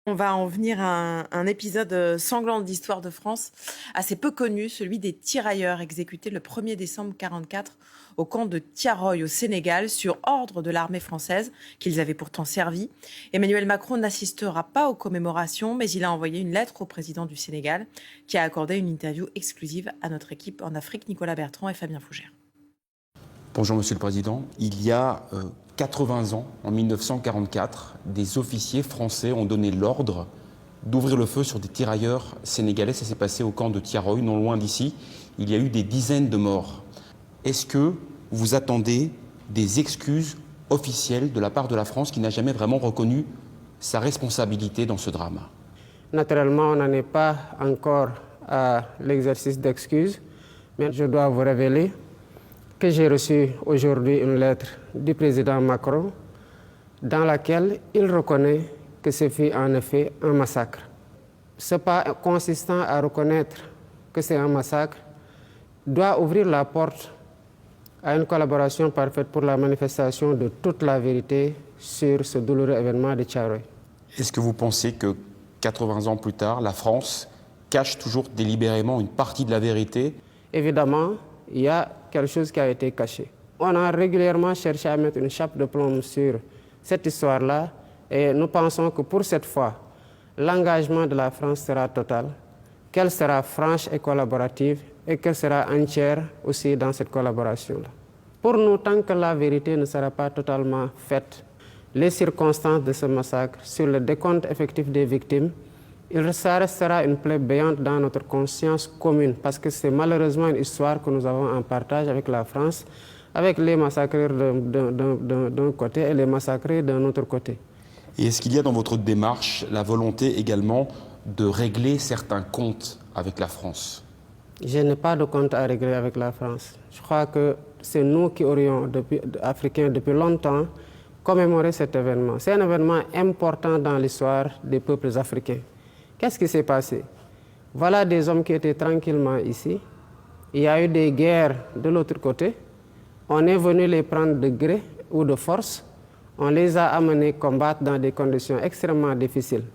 On va en venir à un épisode sanglant de l'histoire de France, assez peu connu, celui des tirailleurs exécutés le 1er décembre 1944 au camp de Tiaroy au Sénégal sur ordre de l'armée française, qu'ils avaient pourtant servi. Emmanuel Macron n'assistera pas aux commémorations, mais il a envoyé une lettre au président du Sénégal qui a accordé une interview exclusive à notre équipe en Afrique, Nicolas Bertrand et Fabien Fougère. Bonjour Monsieur le Président. Il y a 80 ans, en 1944, des officiers français ont donné l'ordre d'ouvrir le feu sur des tirailleurs sénégalais. Ça s'est passé au camp de Tiaroy, non loin d'ici. Il y a eu des dizaines de morts. Est-ce que vous attendez des excuses officielles de la part de la France qui n'a jamais vraiment reconnu sa responsabilité dans ce drame? Naturellement, on n'en est pas encore à l'exercice d'excuses, mais je dois vous révéler que j'ai reçu aujourd'hui une lettre du président Macron dans laquelle il reconnaît que ce fut en effet un massacre. Ce pas consistant à reconnaître que c'est un massacre doit ouvrir la porte à une collaboration parfaite pour la manifestation de toute la vérité sur ce douloureux événement de Tiaroy. Est-ce que vous pensez que 80 ans plus tard, la France cache toujours délibérément une partie de la vérité? Évidemment, il y a quelque chose qui a été caché. On a régulièrement cherché à mettre une chape de plomb sur cette histoire-là et nous pensons que pour cette fois, l'engagement de la France sera total, qu'elle sera franche et collaborative et qu'elle sera entière aussi dans cette collaboration-là. Pour nous, tant que la vérité ne sera pas totalement faite, les circonstances de ce massacre, sur le décompte effectif des victimes, ça restera une plaie béante dans notre conscience commune parce que c'est malheureusement une histoire que nous avons en partage avec la France, avec les massacreurs d'un côté et les massacrés d'un autre côté. Et est-ce qu'il y a dans votre démarche la volonté également de régler certains comptes avec la France? Je n'ai pas de compte à régler avec la France. Je crois que c'est nous qui aurions, Africains, depuis longtemps, commémoré cet événement. C'est un événement important dans l'histoire des peuples africains. Qu'est-ce qui s'est passé? Voilà des hommes qui étaient tranquillement ici. Il y a eu des guerres de l'autre côté. On est venu les prendre de gré ou de force. On les a amenés combattre dans des conditions extrêmement difficiles.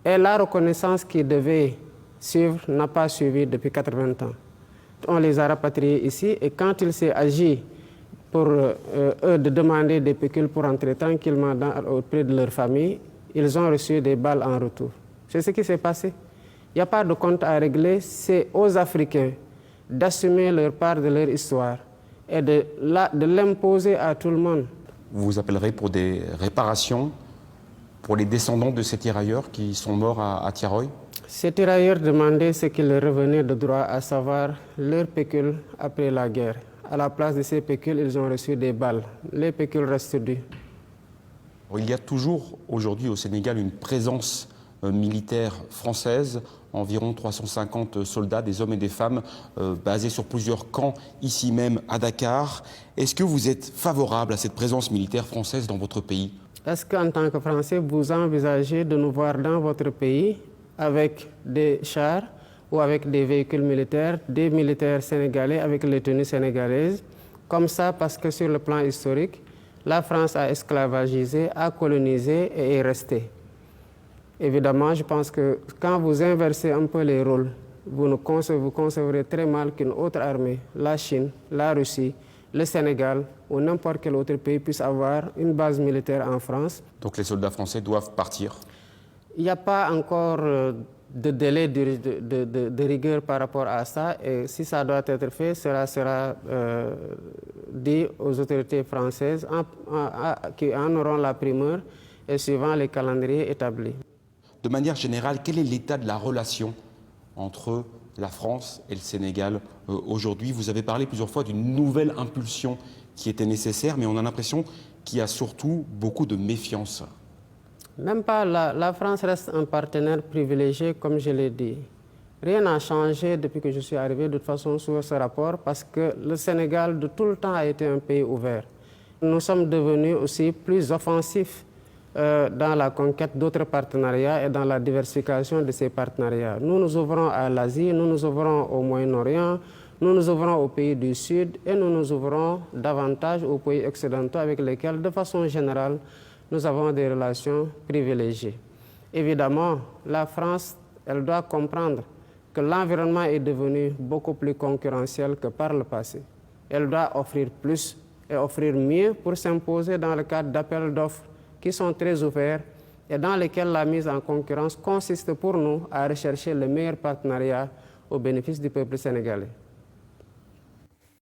Et la reconnaissance qui devait suivre n'a pas suivi depuis 80 ans. On les a rapatriés ici et quand il s'est agi pour eux de demander des pécules pour entrer tranquillement auprès de leur famille, ils ont reçu des balles en retour. C'est ce qui s'est passé. Il n'y a pas de compte à régler. C'est aux Africains d'assumer leur part de leur histoire et de l'imposer à tout le monde. Vous vous appellerez pour des réparations pour les descendants de ces tirailleurs qui sont morts à Tiaroy? Ces tirailleurs demandaient ce qui leur revenait de droit, à savoir leur pécule après la guerre. À la place de ces pécules, ils ont reçu des balles. Les pécules restent dues. Il y a toujours aujourd'hui au Sénégal une présence militaire française, environ 350 soldats, des hommes et des femmes, basés sur plusieurs camps, ici même à Dakar. Est-ce que vous êtes favorable à cette présence militaire française dans votre pays? Est-ce qu'en tant que Français, vous envisagez de nous voir dans votre pays avec des chars ou avec des véhicules militaires, des militaires sénégalais avec les tenues sénégalaises, comme ça parce que sur le plan historique, la France a esclavagisé, a colonisé et est restée. Évidemment, je pense que quand vous inversez un peu les rôles, vous concevrez très mal qu'une autre armée, la Chine, la Russie, le Sénégal ou n'importe quel autre pays puisse avoir une base militaire en France. Donc les soldats français doivent partir? Il n'y a pas encore de délai de rigueur par rapport à ça et si ça doit être fait, cela sera dit aux autorités françaises qui en auront la primeur et suivant les calendriers établis. De manière générale, quel est l'état de la relation entre la France et le Sénégal aujourd'hui? Vous avez parlé plusieurs fois d'une nouvelle impulsion qui était nécessaire, mais on a l'impression qu'il y a surtout beaucoup de méfiance. Même pas, la France reste un partenaire privilégié, comme je l'ai dit. Rien n'a changé depuis que je suis arrivé de toute façon sur ce rapport parce que le Sénégal de tout le temps a été un pays ouvert. Nous sommes devenus aussi plus offensifs dans la conquête d'autres partenariats et dans la diversification de ces partenariats. Nous nous ouvrons à l'Asie, nous nous ouvrons au Moyen-Orient, nous nous ouvrons aux pays du Sud et nous nous ouvrons davantage aux pays occidentaux avec lesquels, de façon générale, nous avons des relations privilégiées. Évidemment, la France, elle doit comprendre que l'environnement est devenu beaucoup plus concurrentiel que par le passé. Elle doit offrir plus et offrir mieux pour s'imposer dans le cadre d'appels d'offres qui sont très ouverts et dans lesquels la mise en concurrence consiste pour nous à rechercher le meilleur partenariat au bénéfice du peuple sénégalais.